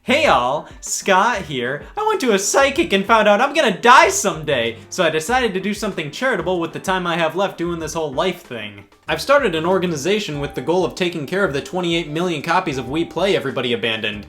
Hey all, Scott here. I went to a psychic and found out I'm gonna die someday, so I decided to do something charitable with the time I have left doing this whole life thing. I've started an organization with the goal of taking care of the 28 million copies of We Play everybody abandoned.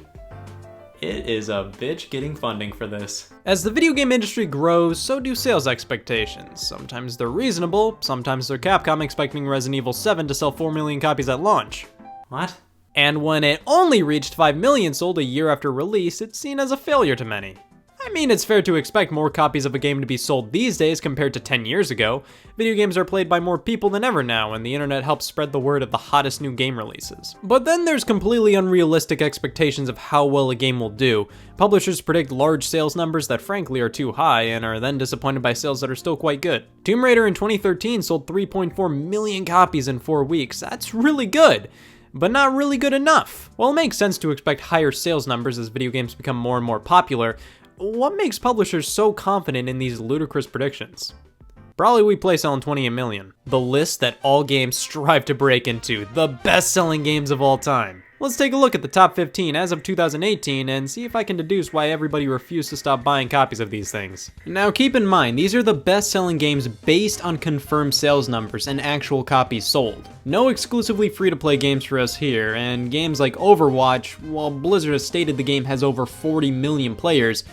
It is a bitch getting funding for this. As the video game industry grows, so do sales expectations. Sometimes they're reasonable, sometimes they're Capcom expecting Resident Evil 7 to sell 4 million copies at launch. What? And when it only reached 5 million sold a year after release, it's seen as a failure to many. I mean, it's fair to expect more copies of a game to be sold these days compared to 10 years ago. Video games are played by more people than ever now, and the internet helps spread the word of the hottest new game releases. But then there's completely unrealistic expectations of how well a game will do. Publishers predict large sales numbers that frankly are too high, and are then disappointed by sales that are still quite good. Tomb Raider in 2013 sold 3.4 million copies in 4 weeks. That's really good, but not really good enough. While it makes sense to expect higher sales numbers as video games become more and more popular, what makes publishers so confident in these ludicrous predictions? Probably We Play selling 28 million. The list that all games strive to break into, the best-selling games of all time. Let's take a look at the top 15 as of 2018 and see if I can deduce why everybody refused to stop buying copies of these things. Now keep in mind, these are the best-selling games based on confirmed sales numbers and actual copies sold. No exclusively free-to-play games for us here, and games like Overwatch, while Blizzard has stated the game has over 40 million players,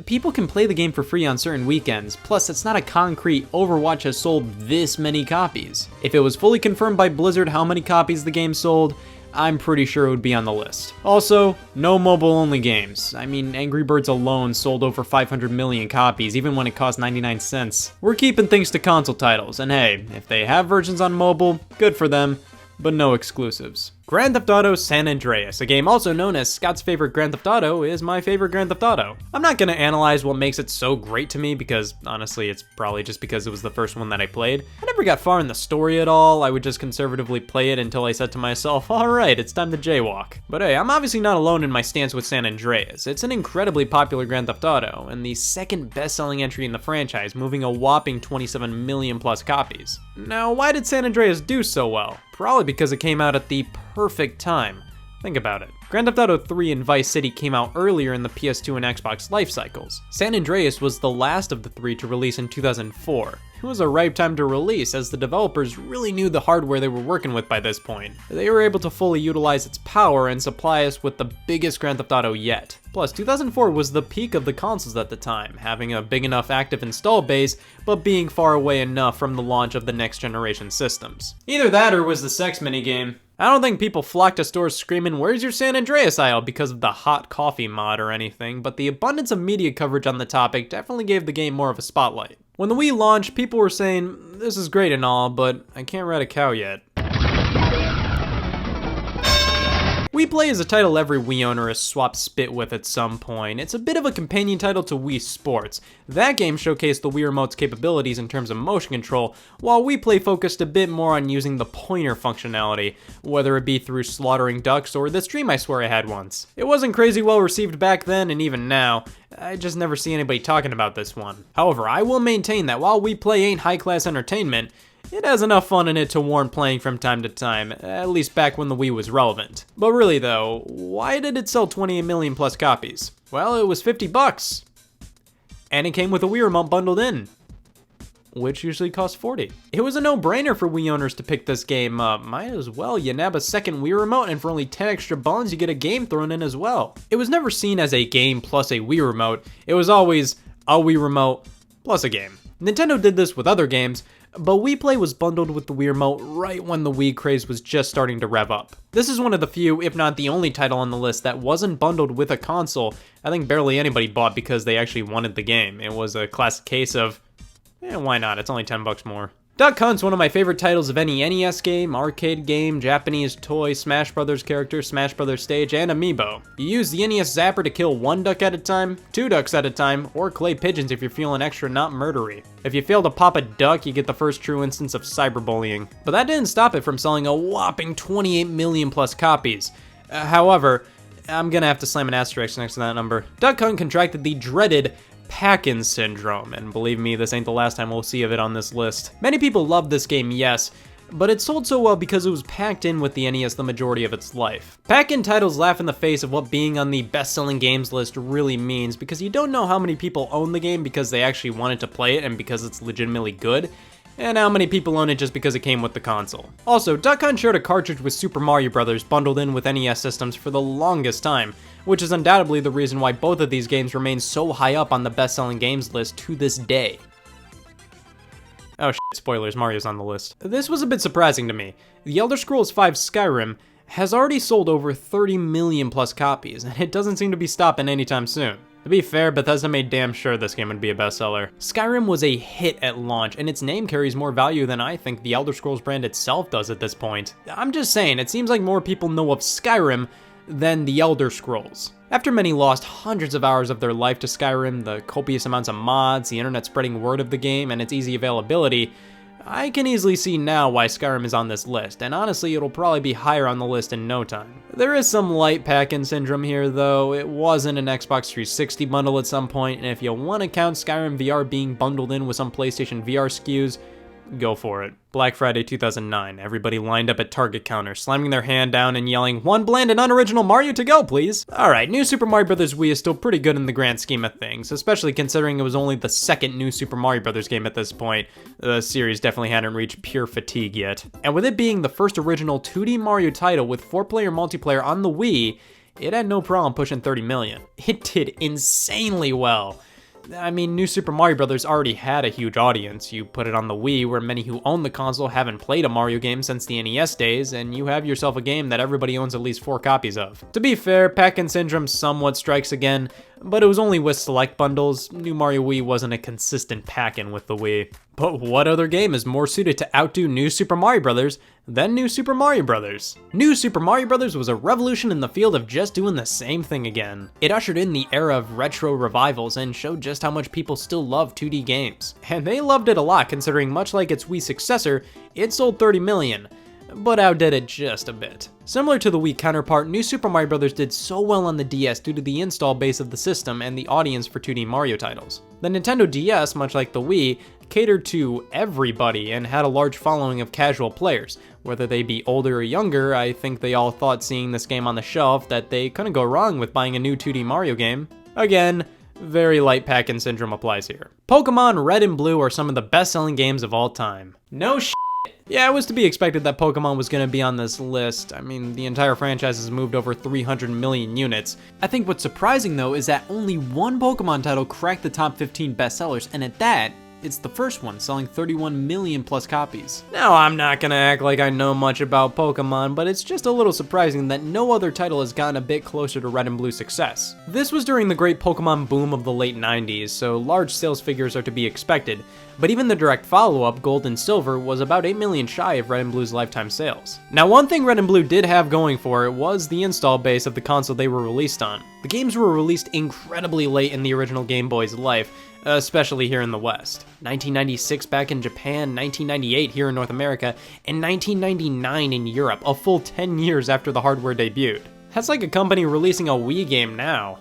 people can play the game for free on certain weekends, plus it's not a concrete Overwatch has sold this many copies. If it was fully confirmed by Blizzard how many copies the game sold, I'm pretty sure it would be on the list. Also, no mobile-only games. I mean, Angry Birds alone sold over 500 million copies, even when it cost 99 cents. We're keeping things to console titles, and hey, if they have versions on mobile, good for them, but no exclusives. Grand Theft Auto San Andreas, a game also known as Scott's favorite Grand Theft Auto, is my favorite Grand Theft Auto. I'm not gonna analyze what makes it so great to me because honestly it's probably just because it was the first one that I played. I never got far in the story at all. I would just conservatively play it until I said to myself, alright, it's time to jaywalk. But hey, I'm obviously not alone in my stance with San Andreas. It's an incredibly popular Grand Theft Auto, and the second best-selling entry in the franchise, moving a whopping 27 million plus copies. Now, why did San Andreas do so well? Probably because it came out at the perfect time. Think about it. Grand Theft Auto 3 and Vice City came out earlier in the PS2 and Xbox life cycles. San Andreas was the last of the three to release in 2004. It was a ripe time to release as the developers really knew the hardware they were working with by this point. They were able to fully utilize its power and supply us with the biggest Grand Theft Auto yet. Plus, 2004 was the peak of the consoles at the time, having a big enough active install base, but being far away enough from the launch of the next generation systems. Either that or was the sex minigame. I don't think people flocked to stores screaming, "Where's your San Andreas aisle?" because of the hot coffee mod or anything, but the abundance of media coverage on the topic definitely gave the game more of a spotlight. When the Wii launched, people were saying, "This is great and all, but I can't ride a cow yet." We Play is a title every Wii owner has swapped spit with at some point. It's a bit of a companion title to Wii Sports. That game showcased the Wii Remote's capabilities in terms of motion control, while We Play focused a bit more on using the pointer functionality, whether it be through slaughtering ducks or this dream I swear I had once. It wasn't crazy well received back then, and even now, I just never see anybody talking about this one. However, I will maintain that while We Play ain't high-class entertainment, it has enough fun in it to warrant playing from time to time, at least back when the Wii was relevant. But really though, why did it sell 28 million plus copies? Well, it was $50. And it came with a Wii Remote bundled in, which usually costs $40. It was a no-brainer for Wii owners to pick this game up. Might as well, you nab a second Wii Remote and for only 10 extra bones you get a game thrown in as well. It was never seen as a game plus a Wii Remote, it was always a Wii Remote plus a game. Nintendo did this with other games, but We Play was bundled with the Wii Remote right when the Wii craze was just starting to rev up. This is one of the few, if not the only title on the list that wasn't bundled with a console. I think barely anybody bought because they actually wanted the game. It was a classic case of, why not? It's only 10 bucks more. Duck Hunt's one of my favorite titles of any NES game, arcade game, Japanese toy, Smash Brothers character, Smash Brothers stage, and amiibo. You use the NES Zapper to kill 1 duck at a time, 2 ducks at a time, or clay pigeons if you're feeling extra not murdery. If you fail to pop a duck, you get the first true instance of cyberbullying. But that didn't stop it from selling a whopping 28 million plus copies. However, I'm gonna have to slam an asterisk next to that number. Duck Hunt contracted the dreaded Pack-In syndrome, and believe me, this ain't the last time we'll see of it on this list. Many people love this game, yes, but it sold so well because it was packed in with the NES the majority of its life. Pack-in titles laugh in the face of what being on the best-selling games list really means, because you don't know how many people own the game because they actually wanted to play it and because it's legitimately good, and how many people own it just because it came with the console. Also, Duck Hunt shared a cartridge with Super Mario Bros. Bundled in with NES systems for the longest time, which is undoubtedly the reason why both of these games remain so high up on the best-selling games list to this day. Oh shit, spoilers, Mario's on the list. This was a bit surprising to me. The Elder Scrolls V Skyrim has already sold over 30 million plus copies, and it doesn't seem to be stopping anytime soon. To be fair, Bethesda made damn sure this game would be a bestseller. Skyrim was a hit at launch, and its name carries more value than I think the Elder Scrolls brand itself does at this point. I'm just saying, it seems like more people know of Skyrim than the Elder Scrolls. After many lost hundreds of hours of their life to Skyrim, the copious amounts of mods, the internet spreading word of the game, and its easy availability, I can easily see now why Skyrim is on this list, and honestly it'll probably be higher on the list in no time. There is some light pack-in syndrome here though. It wasn't an Xbox 360 bundle at some point, and if you want to count Skyrim VR being bundled in with some PlayStation VR SKUs, go for it. Black Friday 2009, everybody lined up at Target counters, slamming their hand down and yelling, "One bland and unoriginal Mario to go, please!" Alright, New Super Mario Bros. Wii is still pretty good in the grand scheme of things, especially considering it was only the second New Super Mario Bros. Game at this point. The series definitely hadn't reached pure fatigue yet. And with it being the first original 2D Mario title with 4-player multiplayer on the Wii, it had no problem pushing 30 million. It did insanely well. I mean, New Super Mario Bros. Already had a huge audience. You put it on the Wii, where many who own the console haven't played a Mario game since the NES days, and you have yourself a game that everybody owns at least 4 copies of. To be fair, pack-in syndrome somewhat strikes again, but it was only with select bundles. New Mario Wii wasn't a consistent pack-in with the Wii. But what other game is more suited to outdo New Super Mario Bros. Than New Super Mario Bros.? New Super Mario Bros. Was a revolution in the field of just doing the same thing again. It ushered in the era of retro revivals and showed just how much people still love 2D games. And they loved it a lot, considering much like its Wii successor, it sold 30 million. But outdid it just a bit. Similar to the Wii counterpart, New Super Mario Bros. Did so well on the DS due to the install base of the system and the audience for 2D Mario titles. The Nintendo DS, much like the Wii, catered to everybody and had a large following of casual players. Whether they be older or younger, I think they all thought seeing this game on the shelf that they couldn't go wrong with buying a new 2D Mario game. Again, very light pack-in syndrome applies here. Pokemon Red and Blue are some of the best-selling games of all time. No shit. Yeah, it was to be expected that Pokemon was going to be on this list. I mean, the entire franchise has moved over 300 million units. I think what's surprising though is that only one Pokemon title cracked the top 15 bestsellers, and at that, it's the first one, selling 31 million plus copies. Now, I'm not gonna act like I know much about Pokemon, but it's just a little surprising that no other title has gotten a bit closer to Red and Blue success. This was during the great Pokemon boom of the late 90s, so large sales figures are to be expected, but even the direct follow-up, Gold and Silver, was about 8 million shy of Red and Blue's lifetime sales. Now, one thing Red and Blue did have going for it was the install base of the console they were released on. The games were released incredibly late in the original Game Boy's life, especially here in the West. 1996 back in Japan, 1998 here in North America, and 1999 in Europe, a full 10 years after the hardware debuted. That's like a company releasing a Wii game now.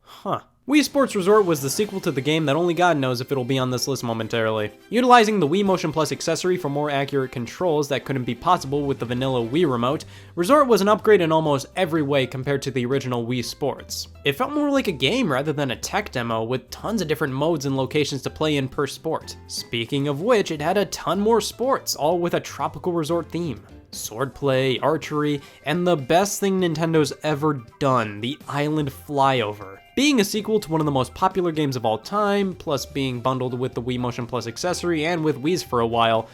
Huh. Wii Sports Resort was the sequel to the game that only God knows if it'll be on this list momentarily. Utilizing the Wii Motion Plus accessory for more accurate controls that couldn't be possible with the vanilla Wii remote, Resort was an upgrade in almost every way compared to the original Wii Sports. It felt more like a game rather than a tech demo, with tons of different modes and locations to play in per sport. Speaking of which, it had a ton more sports, all with a tropical resort theme. Swordplay, archery, and the best thing Nintendo's ever done, the Island Flyover. Being a sequel to one of the most popular games of all time, plus being bundled with the Wii Motion Plus accessory and with Wii's for a while,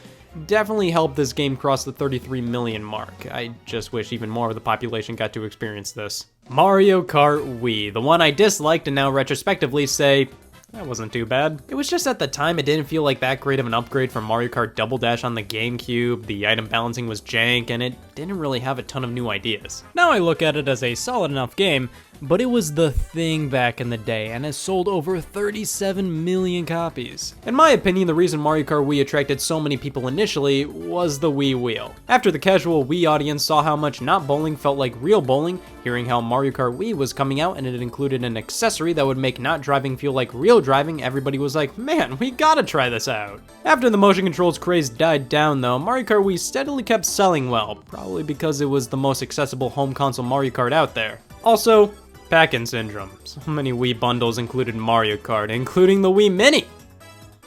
definitely helped this game cross the 33 million mark. I just wish even more of the population got to experience this. Mario Kart Wii, the one I disliked and now retrospectively say, that wasn't too bad. It was just at the time it didn't feel like that great of an upgrade from Mario Kart Double Dash on the GameCube, the item balancing was jank, and it didn't really have a ton of new ideas. Now I look at it as a solid enough game, but it was the thing back in the day and has sold over 37 million copies. In my opinion, the reason Mario Kart Wii attracted so many people initially was the Wii Wheel. After the casual Wii audience saw how much not bowling felt like real bowling, hearing how Mario Kart Wii was coming out and it included an accessory that would make not driving feel like real driving, everybody was like, man, we gotta try this out. After the motion controls craze died down though, Mario Kart Wii steadily kept selling well, probably because it was the most accessible home console Mario Kart out there. Also, pack-in syndrome. So many Wii bundles included Mario Kart, including the Wii Mini.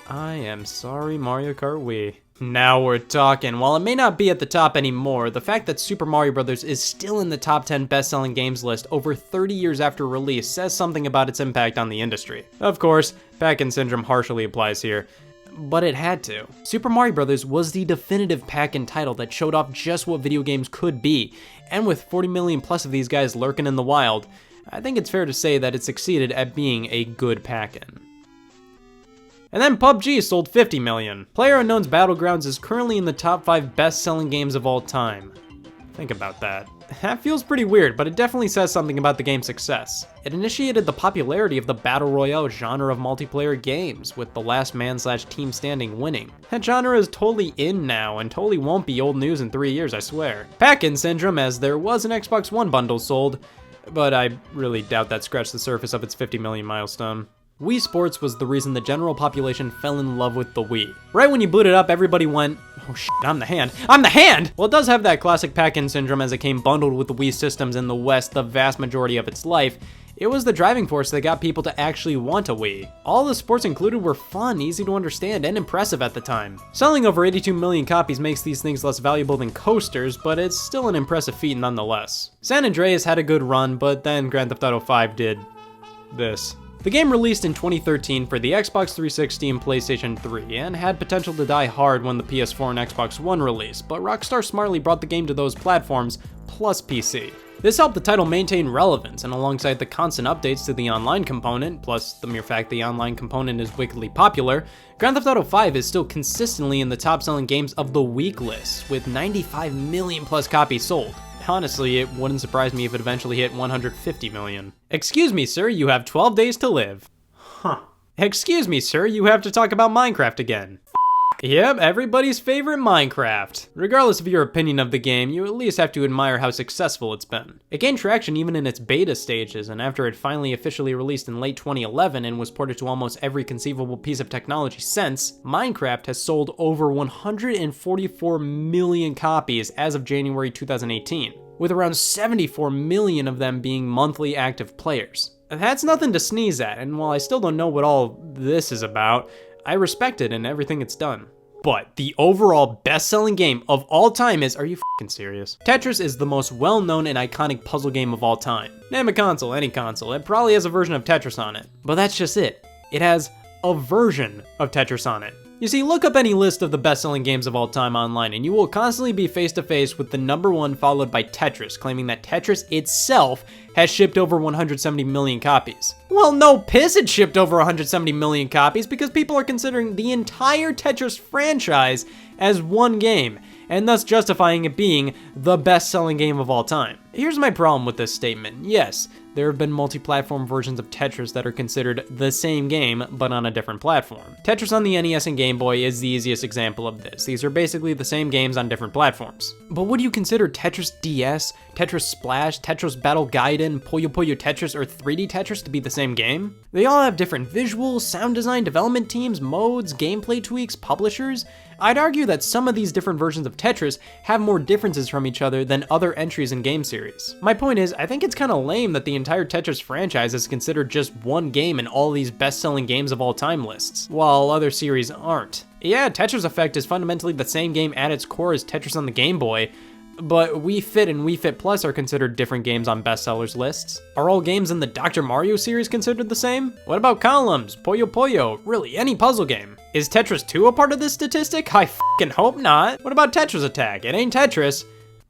I am sorry, Mario Kart Wii. Now we're talking. While it may not be at the top anymore, the fact that Super Mario Bros. Is still in the top 10 best-selling games list over 30 years after release says something about its impact on the industry. Of course, pack-in syndrome partially applies here, but it had to. Super Mario Bros. Was the definitive pack-in title that showed off just what video games could be, and with 40 million plus of these guys lurking in the wild, I think it's fair to say that it succeeded at being a good pack-in. And then PUBG sold 50 million. PlayerUnknown's Battlegrounds is currently in the top 5 best-selling games of all time. Think about that. That feels pretty weird, but it definitely says something about the game's success. It initiated the popularity of the Battle Royale genre of multiplayer games, with the last man/team standing winning. That genre is totally in now, and totally won't be old news in 3 years, I swear. Pack-in syndrome, as there was an Xbox One bundle sold, but I really doubt that scratched the surface of its 50 million milestone. Wii Sports was the reason the general population fell in love with the Wii. Right when you boot it up, everybody went, oh shit, I'm the hand. I'm the hand! Well, it does have that classic pack-in syndrome as it came bundled with the Wii systems in the West the vast majority of its life. It was the driving force that got people to actually want a Wii. All the sports included were fun, easy to understand, and impressive at the time. Selling over 82 million copies makes these things less valuable than coasters, but it's still an impressive feat nonetheless. San Andreas had a good run, but then Grand Theft Auto 5 did this. The game released in 2013 for the Xbox 360 and PlayStation 3, and had potential to die hard when the PS4 and Xbox One released, but Rockstar smartly brought the game to those platforms, plus PC. This helped the title maintain relevance, and alongside the constant updates to the online component, plus the mere fact the online component is wickedly popular, Grand Theft Auto 5 is still consistently in the top-selling games of the week list, with 95 million plus copies sold. Honestly, it wouldn't surprise me if it eventually hit 150 million. Excuse me, sir, you have 12 days to live. Huh. Excuse me, sir, you have to talk about Minecraft again. Yep, everybody's favorite Minecraft. Regardless of your opinion of the game, you at least have to admire how successful it's been. It gained traction even in its beta stages, and after it finally officially released in late 2011 and was ported to almost every conceivable piece of technology since, Minecraft has sold over 144 million copies as of January 2018, with around 74 million of them being monthly active players. That's nothing to sneeze at, and while I still don't know what all this is about, I respect it and everything it's done. But the overall best-selling game of all time is, are you f***ing serious? Tetris is the most well-known and iconic puzzle game of all time. Name a console, any console, it probably has a version of Tetris on it. But that's just it. It has a version of Tetris on it. You see, look up any list of the best-selling games of all time online, and you will constantly be face-to-face with the #1 followed by Tetris, claiming that Tetris itself has shipped over 170 million copies. Well, no piss it shipped over 170 million copies because people are considering the entire Tetris franchise as one game, and thus justifying it being the best-selling game of all time. Here's my problem with this statement. Yes, there have been multi-platform versions of Tetris that are considered the same game, but on a different platform. Tetris on the NES and Game Boy is the easiest example of this. These are basically the same games on different platforms. But would you consider Tetris DS, Tetris Splash, Tetris Battle Gaiden, Puyo Puyo Tetris, or 3D Tetris to be the same game? They all have different visuals, sound design, development teams, modes, gameplay tweaks, publishers. I'd argue that some of these different versions of Tetris have more differences from each other than other entries in game series. My point is, I think it's kinda lame that the entire Tetris franchise is considered just one game in all these best-selling games of all time lists, while other series aren't. Yeah, Tetris Effect is fundamentally the same game at its core as Tetris on the Game Boy, but Wii Fit and Wii Fit Plus are considered different games on bestsellers lists. Are all games in the Dr. Mario series considered the same? What about Columns, Puyo Puyo, really any puzzle game? Is Tetris 2 a part of this statistic? I f***ing hope not. What about Tetris Attack? It ain't Tetris,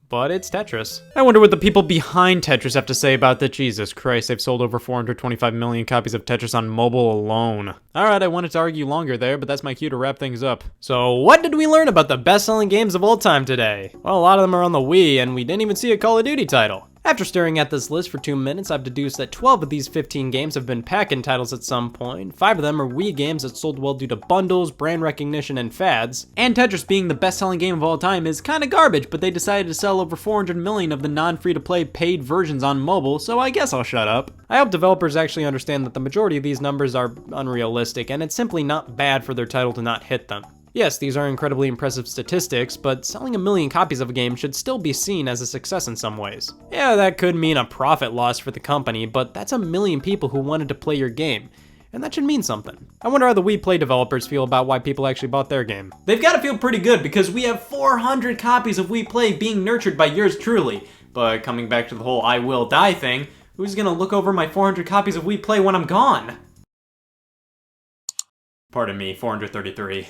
but it's Tetris. I wonder what the people behind Tetris have to say about that. Jesus Christ, they've sold over 425 million copies of Tetris on mobile alone. Alright, I wanted to argue longer there, but that's my cue to wrap things up. So what did we learn about the best-selling games of all time today? Well, a lot of them are on the Wii, and we didn't even see a Call of Duty title. After staring at this list for 2 minutes, I've deduced that 12 of these 15 games have been pack-in titles at some point, 5 of them are Wii games that sold well due to bundles, brand recognition, and fads, and Tetris being the best-selling game of all time is kinda garbage, but they decided to sell over 400 million of the non-free-to-play paid versions on mobile, so I guess I'll shut up. I hope developers actually understand that the majority of these numbers are unrealistic, and it's simply not bad for their title to not hit them. Yes, these are incredibly impressive statistics, but selling 1 million copies of a game should still be seen as a success in some ways. Yeah, that could mean a profit loss for the company, but that's 1 million people who wanted to play your game, and that should mean something. I wonder how the Wii Play developers feel about why people actually bought their game. They've got to feel pretty good because we have 400 copies of Wii Play being nurtured by yours truly. But coming back to the whole I will die thing, who's gonna look over my 400 copies of Wii Play when I'm gone? Pardon me, 433.